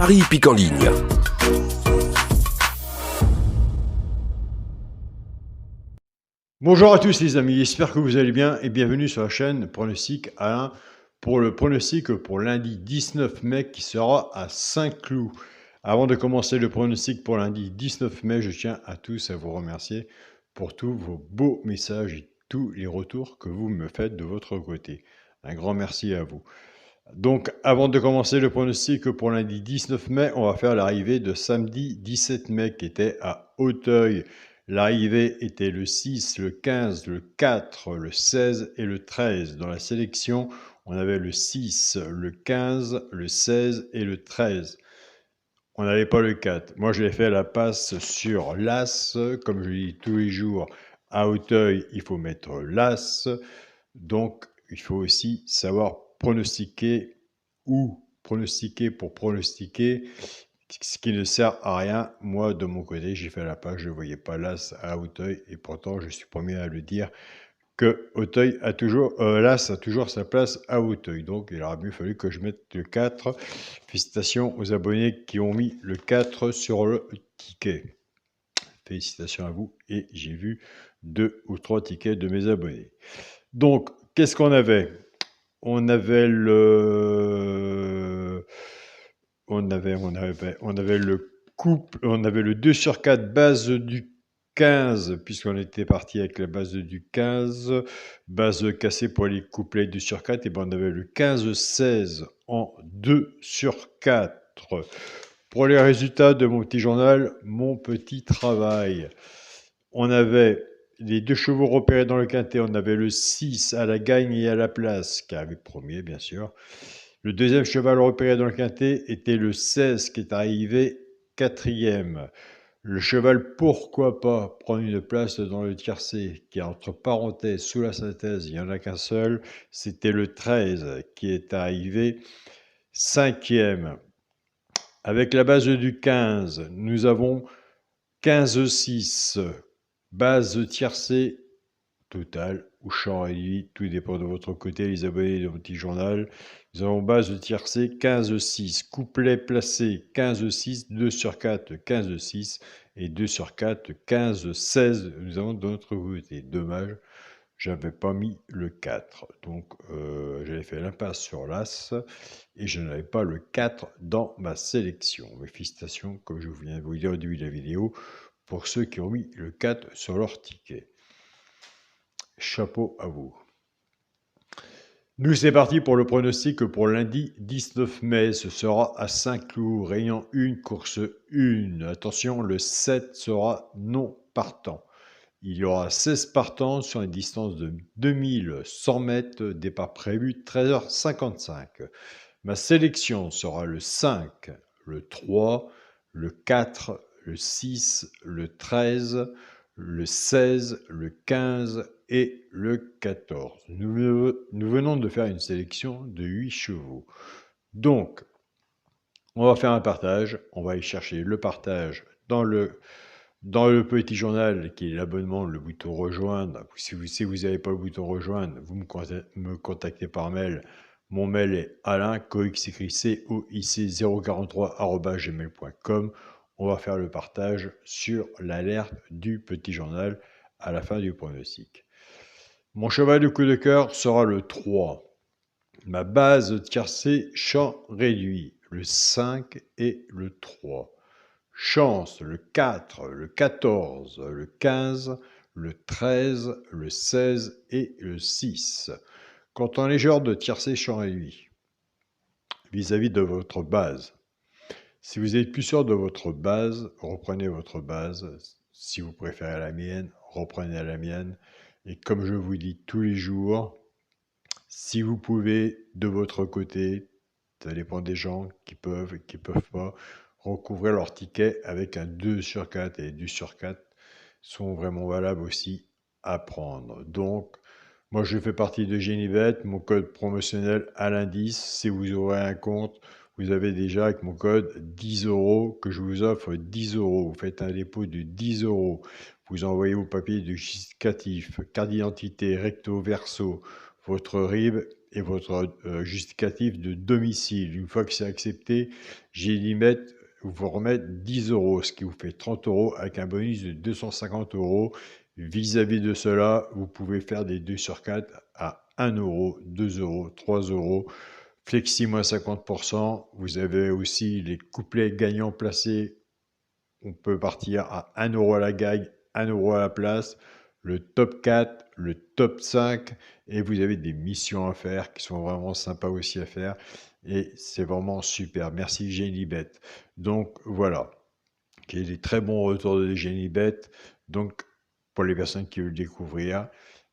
Paris hippique en ligne. Bonjour à tous les amis, j'espère que vous allez bien et bienvenue sur la chaîne Pronostic Alain pour le pronostic pour lundi 19 mai qui sera à Saint-Cloud. Avant de commencer le pronostic pour lundi 19 mai, je tiens à tous à vous remercier pour tous vos beaux messages et tous les retours que vous me faites de votre côté. Un grand merci à vous. Donc, avant de commencer le pronostic pour lundi 19 mai, on va faire l'arrivée de samedi 17 mai qui était à Auteuil. L'arrivée était le 6, le 15, le 4, le 16 et le 13. Dans la sélection, on avait le 6, le 15, le 16 et le 13. On n'avait pas le 4. Moi, je l'ai fait à la passe sur l'As. Comme je dis tous les jours, à Auteuil, il faut mettre l'As. Donc, il faut aussi savoir pronostiquer ou pronostiquer pour pronostiquer, ce qui ne sert à rien. Moi, de mon côté, j'ai fait la page, je ne voyais pas l'As à Auteuil, et pourtant, je suis premier à le dire que Auteuil a toujours, l'As a toujours sa place à Auteuil. Donc, il aurait mieux fallu que je mette le 4. Félicitations aux abonnés qui ont mis le 4 sur le ticket. Félicitations à vous, et j'ai vu 2 ou 3 tickets de mes abonnés. Donc, qu'est-ce qu'on avait? On avait le couple, on avait le 2 sur 4 base du 15, puisqu'on était parti avec la base du 15, base cassée pour les couplets 2 sur 4, et ben on avait le 15-16 en 2 sur 4. Pour les résultats de mon petit journal, mon petit travail, on avait les 2 chevaux repérés dans le quintet. On avait le 6 à la gagne et à la place, qui arrivé premier, bien sûr. Le deuxième cheval repéré dans le quintet était le 16, qui est arrivé quatrième. Le cheval pourquoi pas prendre une place dans le tiercé, qui est entre parenthèses, sous la synthèse, il n'y en a qu'un seul. C'était le 13, qui est arrivé cinquième. Avec la base du 15, nous avons 15-6. Base tiercée totale ou champ réduit, tout dépend de votre côté, les abonnés de mon petit journal. Nous avons base tiercée 15-6, couplet placé 15-6, 2 sur 4 15-6 et 2 sur 4 15-16. Nous avons de notre côté. Dommage, j'avais pas mis le 4. Donc j'avais fait l'impasse sur l'As et je n'avais pas le 4 dans ma sélection. Mes félicitations, comme je viens de vous dire au début de la vidéo, pour ceux qui ont mis le 4 sur leur ticket. Chapeau à vous. Nous, c'est parti pour le pronostic pour lundi 19 mai. Ce sera à Saint-Cloud, réunion 1, course 1. Attention, le 7 sera non partant. Il y aura 16 partants sur une distance de 2100 mètres, départ prévu 13h55. Ma sélection sera le 5, le 3, le 4, le 6, le 13, le 16, le 15 et le 14. Nous venons de faire une sélection de 8 chevaux. Donc, on va faire un partage. On va aller chercher le partage dans le petit journal qui est l'abonnement, le bouton rejoindre. Si vous n'avez pas le bouton rejoindre, vous me contactez par mail. Mon mail est alain, coic 043@gmail.com. On va faire le partage sur l'alerte du petit journal à la fin du pronostic. Mon cheval de coup de cœur sera le 3. Ma base tiercée champ réduit, le 5 et le 3. Chance, le 4, le 14, le 15, le 13, le 16 et le 6. Quant en légère de tiercé champ réduit, vis-à-vis de votre base. Si vous êtes plus sûr de votre base, reprenez votre base. Si vous préférez la mienne, reprenez la mienne. Et comme je vous dis tous les jours, si vous pouvez de votre côté, ça dépend des gens qui peuvent pas, recouvrir leur ticket avec un 2 sur 4 et 2 sur 4 sont vraiment valables aussi à prendre. Donc, moi je fais partie de Genibet, mon code promotionnel à l'indice. Si vous aurez un compte, vous avez déjà avec mon code 10 € que je vous offre 10 €. Vous faites un dépôt de 10 €. Vous envoyez vos papiers de justificatif, carte d'identité, recto, verso, votre RIB et votre justificatif de domicile. Une fois que c'est accepté, Gélimet vous remet 10 euros, ce qui vous fait 30 euros avec un bonus de 250 euros. Vis-à-vis de cela, vous pouvez faire des 2 sur 4 à 1 euro, 2 euros, 3 euros. Flexi moins 50%. Vous avez aussi les couplets gagnants placés. On peut partir à 1 euro à la gagne, 1 euro à la place, le top 4, le top 5, et vous avez des missions à faire qui sont vraiment sympas aussi à faire, et c'est vraiment super. Merci Génibet. Donc voilà, qui est des très bons retours de Génibet. Donc pour les personnes qui veulent découvrir,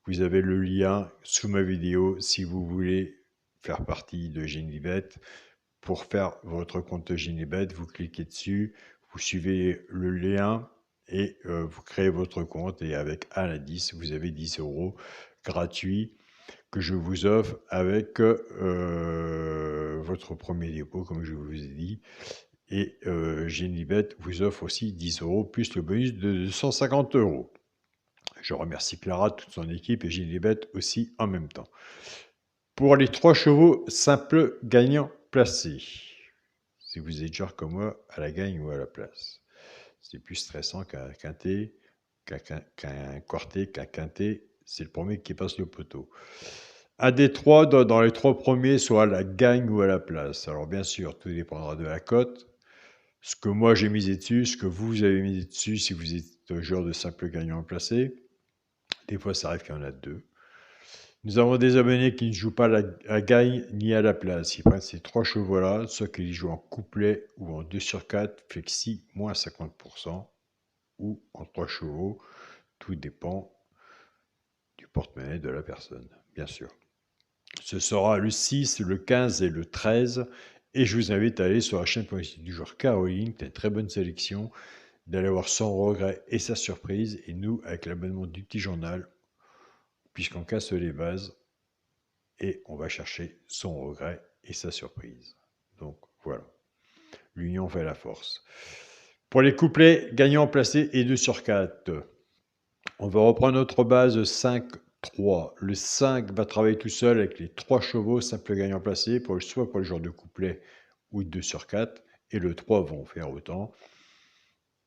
vous avez le lien sous ma vidéo si vous voulez faire partie de Génibet. Pour faire votre compte Génibet, vous cliquez dessus, vous suivez le lien et vous créez votre compte, et avec 1 à 10, vous avez 10 euros gratuits que je vous offre avec votre premier dépôt, comme je vous ai dit. Et Génibet vous offre aussi 10 euros plus le bonus de 250 euros. Je remercie Clara, toute son équipe, et Génibet aussi en même temps. Pour les 3 chevaux simples gagnants placés, si vous êtes genre comme moi, à la gagne ou à la place. C'est plus stressant qu'un quintet, qu'un quartet, qu'un quintet. C'est le premier qui passe le poteau. Un des trois, dans les 3 premiers, soit à la gagne ou à la place. Alors bien sûr, tout dépendra de la cote. Ce que moi j'ai misé dessus, ce que vous avez misé dessus, si vous êtes joueur de simple gagnant placé. Des fois, ça arrive qu'il y en a 2. Nous avons des abonnés qui ne jouent pas à la gagne ni à la place. Ils prennent ces 3 chevaux-là, soit qu'ils jouent en couplet ou en 2 sur 4, flexi, moins 50%, ou en 3 chevaux. Tout dépend du porte-monnaie de la personne, bien sûr. Ce sera le 6, le 15 et le 13. Et je vous invite à aller sur la chaîne du joueur Caroline, qui a une très bonne sélection, d'aller voir son regret et sa surprise. Et nous, avec l'abonnement du petit journal, puisqu'on casse les bases, et on va chercher son regret et sa surprise. Donc voilà, l'union fait la force. Pour les couplets gagnants placés et 2 sur 4, on va reprendre notre base 5-3. Le 5 va travailler tout seul avec les 3 chevaux simple gagnant placé, soit pour le genre de couplet ou 2 sur 4, et le 3 vont faire autant.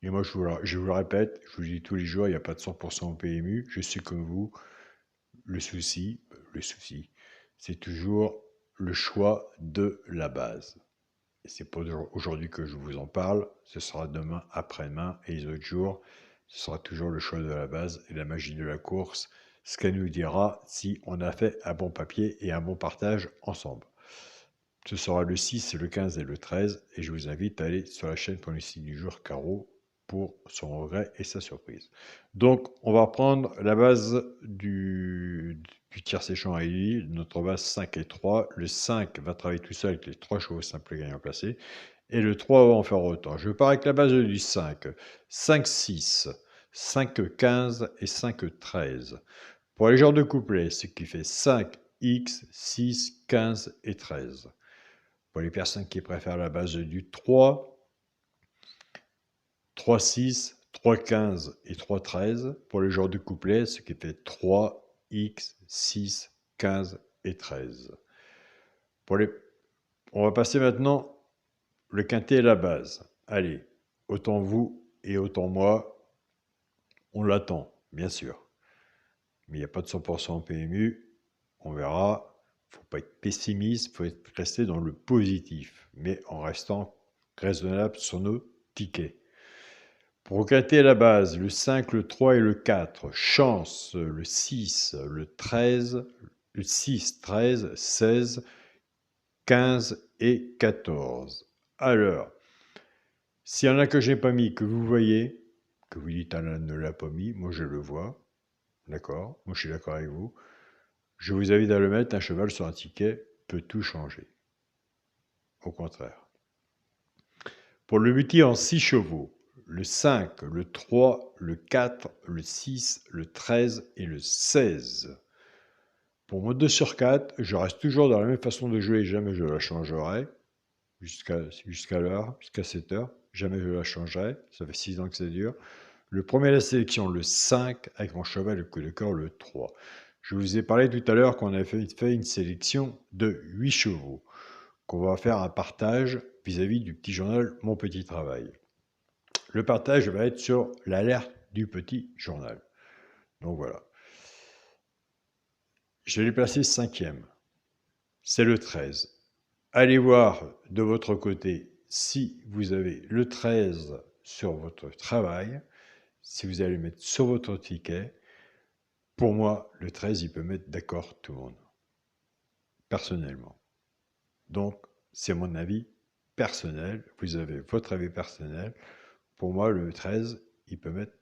Et moi, je vous le répète, je vous le dis tous les jours, il n'y a pas de 100% au PMU. Je suis comme vous. Le souci, c'est toujours le choix de la base. Et c'est pas aujourd'hui que je vous en parle, ce sera demain, après-demain et les autres jours. Ce sera toujours le choix de la base et la magie de la course, ce qu'elle nous dira si on a fait un bon papier et un bon partage ensemble. Ce sera le 6, le 15 et le 13, et je vous invite à aller sur la chaîne pour le site du jour Caro pour son regret et sa surprise. Donc, on va reprendre la base du tiercé champ à Élie, notre base 5 et 3. Le 5 va travailler tout seul avec les 3 chevaux simples gagnants placés, et le 3 va en faire autant. Je pars avec la base du 5, 5-6, 5-15 et 5-13. Pour les genres de couplets, ce qui fait 5, X, 6, 15 et 13. Pour les personnes qui préfèrent la base du 3, 3-6, 3-15 et 3-13. Pour les genres de couplets, ce qui fait 3, X, 6, 15 et 13. On va passer maintenant le quintet et la base. Allez, autant vous et autant moi, on l'attend, bien sûr. Mais il n'y a pas de 100% en PMU, on verra. Il ne faut pas être pessimiste, il faut rester dans le positif, mais en restant raisonnable sur nos tickets. Pour quintet à la base, le 5, le 3 et le 4. Chance, le 6, le 13, le 6, 13, 16, 15 et 14. Alors, s'il y en a que j'ai pas mis, que vous voyez, que vous dites Alain ne l'a pas mis, moi je le vois, d'accord, moi je suis d'accord avec vous, je vous invite à le mettre, un cheval sur un ticket peut tout changer. Au contraire. Pour le multi en 6 chevaux, le 5, le 3, le 4, le 6, le 13 et le 16. Pour mon 2 sur 4, je reste toujours dans la même façon de jouer, jamais je la changerai, jusqu'à l'heure, jusqu'à 7 heures, jamais je la changerai, ça fait 6 ans que ça dure. Le premier à la sélection, le 5, avec mon cheval le coup de corps, le 3. Je vous ai parlé tout à l'heure qu'on avait fait une sélection de 8 chevaux, qu'on va faire un partage vis-à-vis du petit journal Mon Petit Travail. Le partage va être sur l'alerte du petit journal. Donc voilà. Je l'ai placé 5e. C'est le 13. Allez voir de votre côté si vous avez le 13 sur votre travail, si vous allez le mettre sur votre ticket. Pour moi, le 13, il peut mettre d'accord tout le monde, personnellement. Donc, c'est mon avis personnel. Vous avez votre avis personnel. Pour moi, le 13, il peut mettre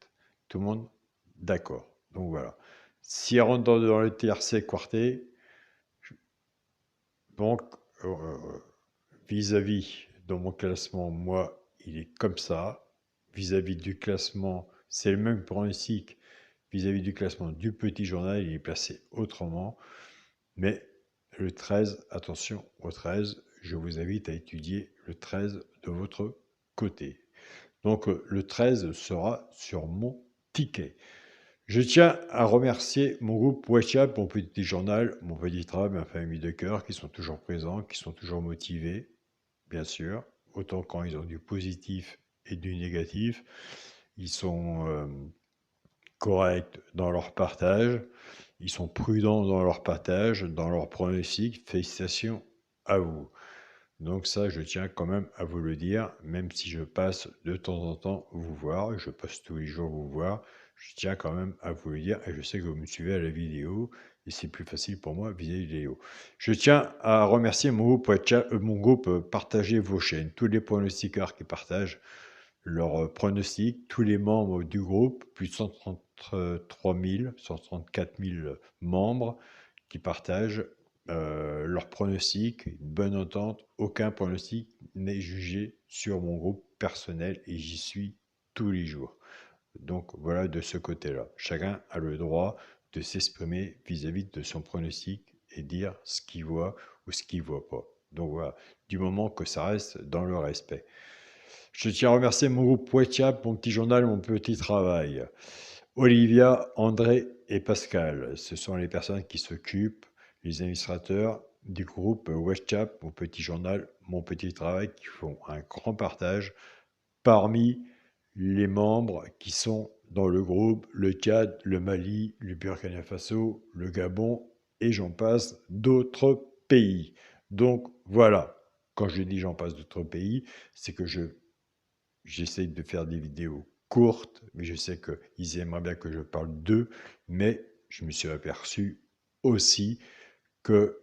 tout le monde d'accord. Donc voilà. S'il rentre dans le TRC quarté, donc vis-à-vis dans mon classement, moi, il est comme ça. Vis-à-vis du classement, c'est le même pronostic. Vis-à-vis du classement du petit journal, il est placé autrement. Mais le 13, attention au 13, je vous invite à étudier le 13 de votre côté. Donc le 13 sera sur mon ticket. Je tiens à remercier mon groupe WhatsApp, mon petit journal, mon petit travail, ma famille de cœur, qui sont toujours présents, qui sont toujours motivés, bien sûr, autant quand ils ont du positif et du négatif. Ils sont corrects dans leur partage, ils sont prudents dans leur partage, dans leur pronostic. Félicitations à vous. Donc ça, je tiens quand même à vous le dire, même si je passe de temps en temps vous voir, je passe tous les jours vous voir, je tiens quand même à vous le dire, et je sais que vous me suivez à la vidéo, et c'est plus facile pour moi vis-à-vis de vidéo. Je tiens à remercier mon groupe Partagez vos chaînes, tous les pronostiqueurs qui partagent leurs pronostics, tous les membres du groupe, plus de 133 000, 134 000 membres qui partagent leurs pronostics, une bonne entente. Aucun pronostic n'est jugé sur mon groupe personnel et j'y suis tous les jours. Donc voilà, de ce côté-là. Chacun a le droit de s'exprimer vis-à-vis de son pronostic et dire ce qu'il voit ou ce qu'il ne voit pas. Donc voilà, du moment que ça reste dans le respect. Je tiens à remercier mon groupe WhatsApp, mon petit journal, mon petit travail. Olivia, André et Pascal, ce sont les personnes qui s'occupent, les administrateurs du groupe WhatsApp, mon petit journal, mon petit travail, qui font un grand partage parmi les membres qui sont dans le groupe, le Tchad, le Mali, le Burkina Faso, le Gabon, et j'en passe d'autres pays. Donc voilà, quand je dis j'en passe d'autres pays, c'est que j'essaie de faire des vidéos courtes, mais je sais qu'ils aimeraient bien que je parle d'eux, mais je me suis aperçu aussi que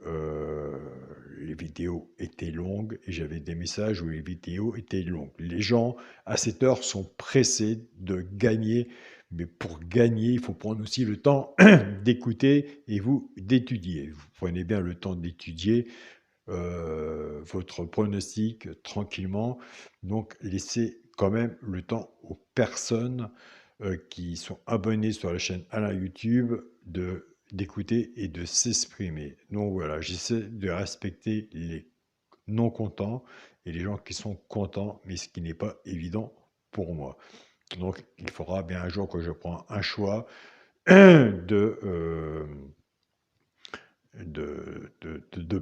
les vidéos étaient longues et j'avais des messages où les vidéos étaient longues. Les gens, à cette heure, sont pressés de gagner, mais pour gagner, il faut prendre aussi le temps d'écouter et vous d'étudier. Vous prenez bien le temps d'étudier votre pronostic tranquillement, donc laissez quand même le temps aux personnes qui sont abonnés sur la chaîne Alain YouTube d'écouter et de s'exprimer. Donc voilà, j'essaie de respecter les non contents et les gens qui sont contents, mais ce qui n'est pas évident pour moi. Donc il faudra bien un jour que je prends un choix de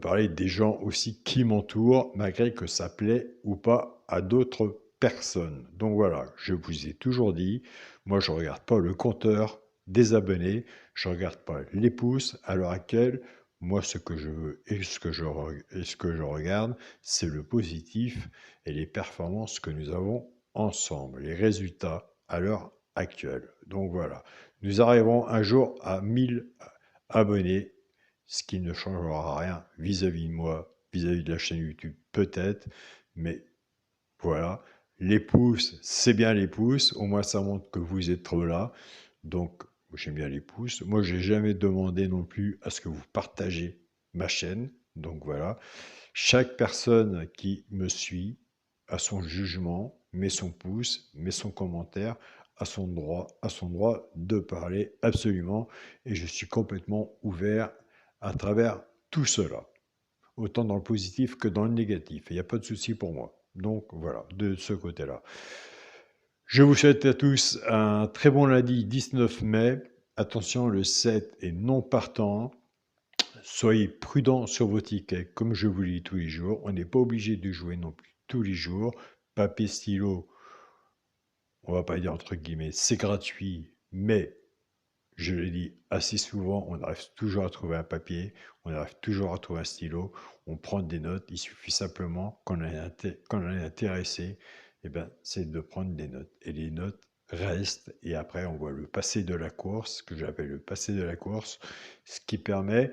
parler des gens aussi qui m'entourent, malgré que ça plaît ou pas à d'autres personnes. Donc voilà, je vous ai toujours dit, moi je ne regarde pas le compteur des abonnés, je ne regarde pas les pouces à l'heure actuelle. Moi, ce que je veux et ce que je regarde, c'est le positif et les performances que nous avons ensemble, les résultats à l'heure actuelle. Donc voilà, nous arriverons un jour à 1000 abonnés, ce qui ne changera rien vis-à-vis de moi, vis-à-vis de la chaîne YouTube peut-être, mais voilà, les pouces, c'est bien les pouces, au moins ça montre que vous êtes trop là, donc j'aime bien les pouces. Moi, j'ai jamais demandé non plus à ce que vous partagez ma chaîne, donc voilà. Chaque personne qui me suit a son jugement, met son pouce, met son commentaire, à son droit de parler absolument, et je suis complètement ouvert à travers tout cela, autant dans le positif que dans le négatif. Il n'y a pas de souci pour moi. Donc voilà, de ce côté-là. Je vous souhaite à tous un très bon lundi 19 mai. attention, le 7 est non partant. Soyez prudent sur vos tickets, comme je vous le dis tous les jours. On n'est pas obligé de jouer non plus tous les jours. Papier, stylo, on va pas dire entre guillemets, c'est gratuit, mais je le dis assez souvent, on arrive toujours à trouver un papier, on arrive toujours à trouver un stylo, on prend des notes, il suffit simplement, quand on est intéressé, eh ben, c'est de prendre des notes. Et les notes restent, et après on voit le passé de la course, que j'appelle le passé de la course, ce qui permet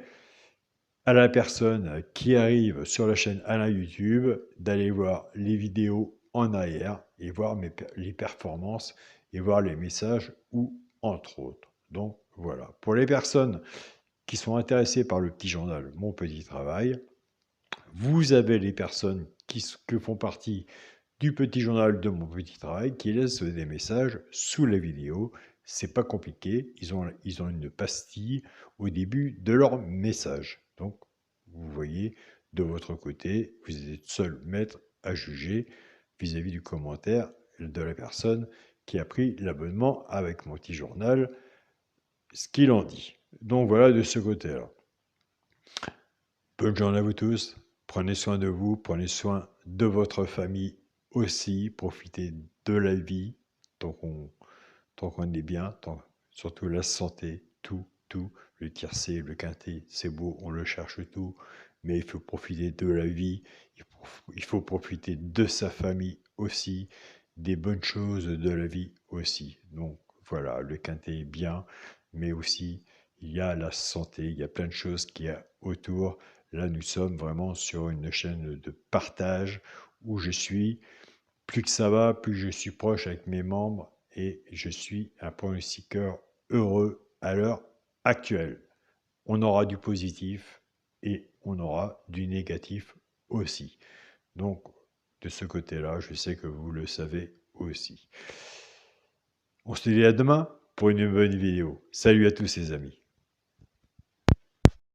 à la personne qui arrive sur la chaîne Alain YouTube d'aller voir les vidéos en arrière et voir les performances et voir les messages ou entre autres. Donc voilà. Pour les personnes qui sont intéressées par le petit journal Mon Petit Travail, vous avez les personnes qui font partie du petit journal de Mon Petit Travail qui laissent des messages sous la vidéo. C'est pas compliqué, ils ont une pastille au début de leur message. Donc, vous voyez, de votre côté, vous êtes seul maître à juger vis-à-vis du commentaire de la personne qui a pris l'abonnement avec mon petit journal, ce qu'il en dit. Donc voilà de ce côté-là. Bonne journée à vous tous, prenez soin de vous, prenez soin de votre famille aussi, profitez de la vie tant qu'on est bien, surtout la santé, tout, le tiercé, le quintet, c'est beau, on le cherche tout, mais il faut profiter de la vie, il faut profiter de sa famille aussi, des bonnes choses de la vie aussi. Donc voilà, le quintet est bien, mais aussi il y a la santé, il y a plein de choses qu'il y a autour. Là, nous sommes vraiment sur une chaîne de partage où je suis, plus que ça va, plus je suis proche avec mes membres et je suis un pronostiqueur heureux à l'heure actuelle. On aura du positif et on aura du négatif aussi. Donc, de ce côté-là, je sais que vous le savez aussi. On se dit à demain pour une bonne vidéo. Salut à tous les amis.